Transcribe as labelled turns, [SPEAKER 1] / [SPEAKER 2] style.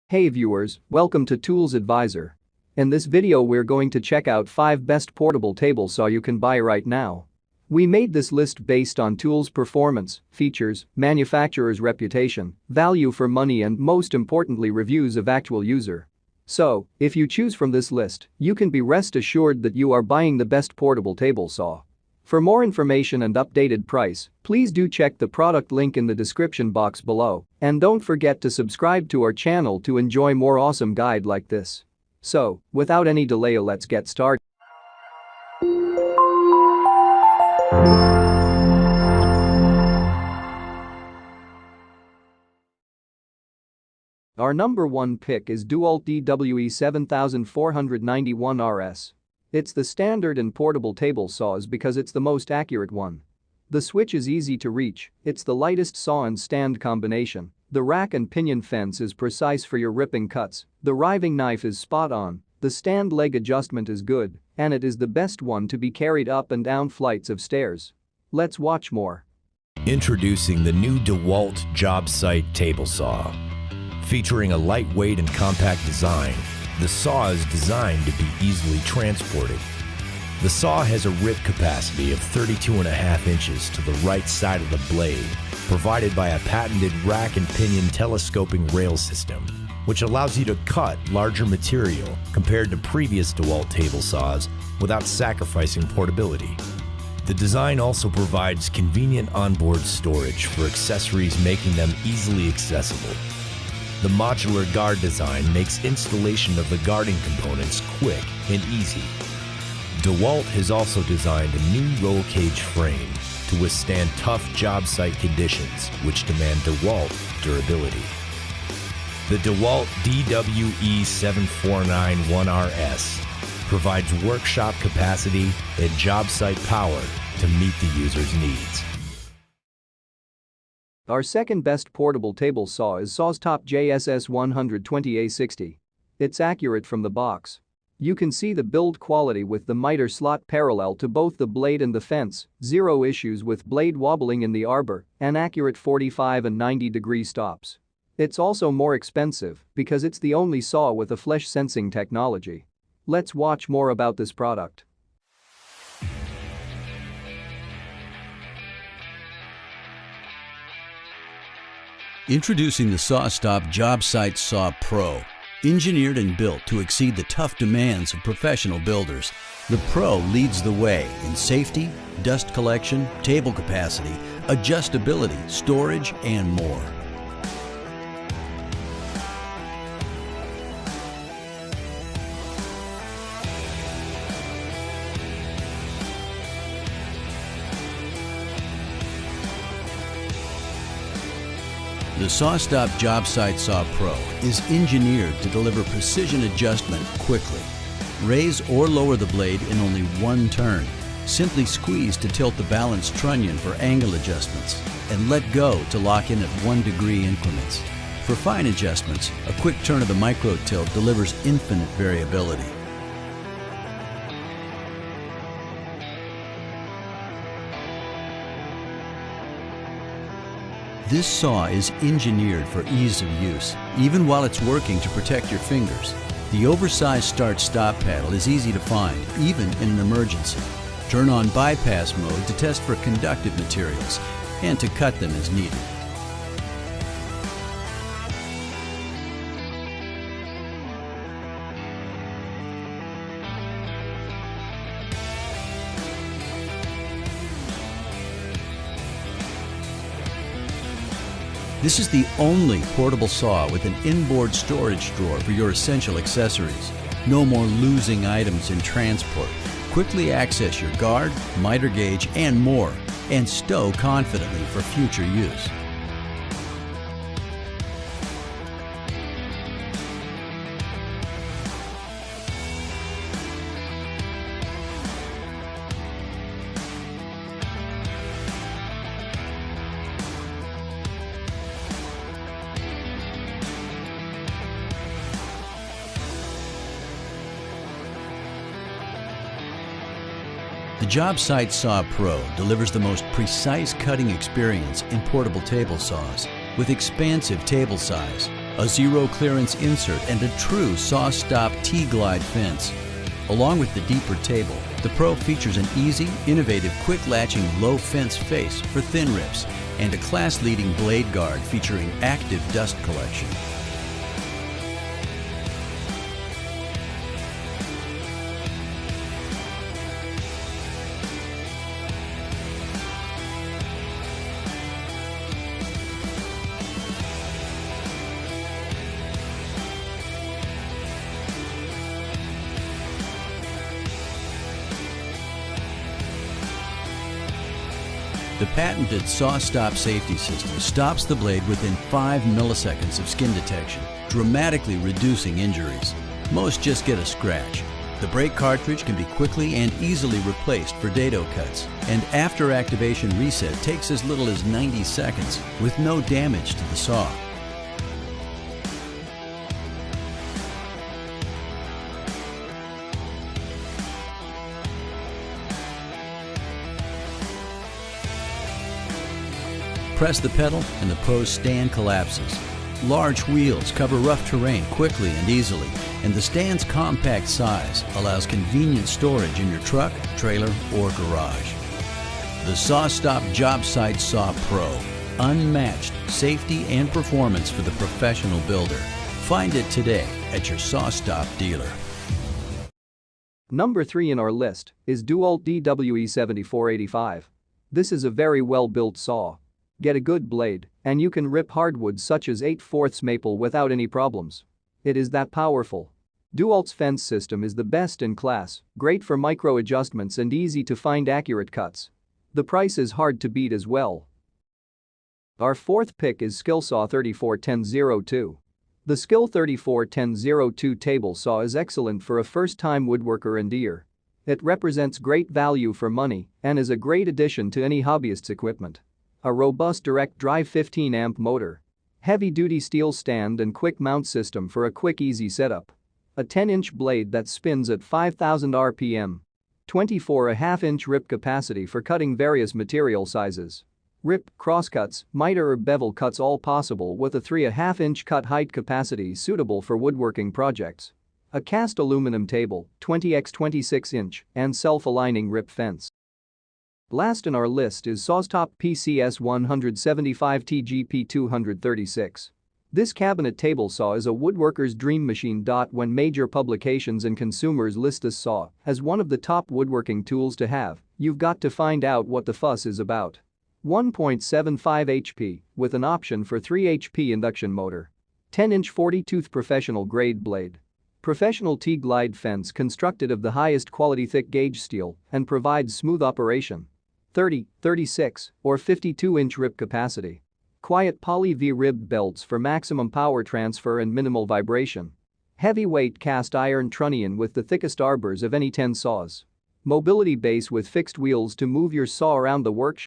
[SPEAKER 1] Hey viewers, welcome to Tools Advisor. In this video we're going to check out 5 best portable table saw you can buy right now. We made this list based on tools performance, features, manufacturer's reputation, value for money and most importantly reviews of actual user. So, if you choose from this list, you can be rest assured that you are buying the best portable table saw. For more information and updated price, please do check the product link in the description box below, and don't forget to subscribe to our channel to enjoy more awesome guide like this. So, without any delay, let's get started. Our number 1 pick is Dewalt DWE7485 RS. It's the standard in portable table saws because it's the most accurate one. The switch is easy to reach, it's the lightest saw and stand combination, the rack and pinion fence is precise for your ripping cuts, the riving knife is spot on, the stand leg adjustment is good, and it is the best one to be carried up and down flights of stairs. Let's watch more.
[SPEAKER 2] Introducing the new Dewalt Jobsite table saw. Featuring a lightweight and compact design, the saw is designed to be easily transported. The saw has a rip capacity of 32.5 inches to the right side of the blade, provided by a patented rack and pinion telescoping rail system, which allows you to cut larger material compared to previous Dewalt table saws without sacrificing portability. The design also provides convenient onboard storage for accessories, making them easily accessible. The modular guard design makes installation of the guarding components quick and easy. Dewalt has also designed a new roll cage frame to withstand tough job site conditions which demand Dewalt durability. The Dewalt DWE7485 RS provides workshop capacity and job site power to meet the user's needs.
[SPEAKER 1] Our second best portable table saw is SawStop PCS175TGP. It's accurate from the box. You can see the build quality with the miter slot parallel to both the blade and the fence, zero issues with blade wobbling in the arbor, and accurate 45 and 90-degree stops. It's also more expensive because it's the only saw with a flesh sensing technology. Let's watch more about this product.
[SPEAKER 3] Introducing the SawStop Jobsite Saw Pro. Engineered and built to exceed the tough demands of professional builders, the Pro leads the way in safety, dust collection, table capacity, adjustability, storage, and more. The SawStop Jobsite Saw Pro is engineered to deliver precision adjustment quickly. Raise or lower the blade in only one turn. Simply squeeze to tilt the balanced trunnion for angle adjustments, and let go to lock in at 1-degree increments. For fine adjustments, a quick turn of the micro tilt delivers infinite variability. This saw is engineered for ease of use, even while it's working to protect your fingers. The oversized start-stop paddle is easy to find, even in an emergency. Turn on bypass mode to test for conductive materials and to cut them as needed. This is the only portable saw with an inboard storage drawer for your essential accessories. No more losing items in transport. Quickly access your guard, miter gauge, and more, and stow confidently for future use. The Jobsite Saw Pro delivers the most precise cutting experience in portable table saws with expansive table size, a zero clearance insert, and a true SawStop T-glide fence. Along with the deeper table, the Pro features an easy, innovative, quick-latching low fence face for thin rips and a class-leading blade guard featuring active dust collection. The patented SawStop safety system stops the blade within 5 milliseconds of skin detection, dramatically reducing injuries. Most just get a scratch. The brake cartridge can be quickly and easily replaced for dado cuts, and after activation reset takes as little as 90 seconds with no damage to the saw. Press the pedal and the Pro's stand collapses. Large wheels cover rough terrain quickly and easily, and the stand's compact size allows convenient storage in your truck, trailer, or garage. The SawStop Jobsite Saw Pro. Unmatched safety and performance for the professional builder. Find it today at your SawStop dealer.
[SPEAKER 1] Number 3 in our list is Dewalt DWE7485. This is a very well-built saw. Get a good blade, and you can rip hardwood such as 8/4 maple without any problems. It is that powerful. Dewalt's fence system is the best in class, great for micro adjustments and easy to find accurate cuts. The price is hard to beat as well. Our fourth pick is Skil Saw 341002. The Skil 341002 table saw is excellent for a first-time woodworker and ear. It represents great value for money and is a great addition to any hobbyist's equipment. A robust direct drive 15-amp motor. Heavy-duty steel stand and quick mount system for a quick easy setup. A 10-inch blade that spins at 5,000 RPM. 24.5-inch rip capacity for cutting various material sizes. Rip, crosscuts, miter or bevel cuts all possible with a 3.5-inch cut height capacity suitable for woodworking projects. A cast aluminum table, 20x26-inch, and self-aligning rip fence. Last in our list is SawStop PCS175TGP 236. This cabinet table saw is a woodworker's dream machine. When major publications and consumers list this saw as one of the top woodworking tools to have, you've got to find out what the fuss is about. 1.75 HP with an option for 3 HP induction motor. 10-inch 40-tooth professional grade blade. Professional T-glide fence constructed of the highest quality thick gauge steel and provides smooth operation. 30, 36, or 52-inch rip capacity. Quiet poly V-ribbed belts for maximum power transfer and minimal vibration. Heavyweight cast iron trunnion with the thickest arbors of any 10 saws. Mobility base with fixed wheels to move your saw around the workshop.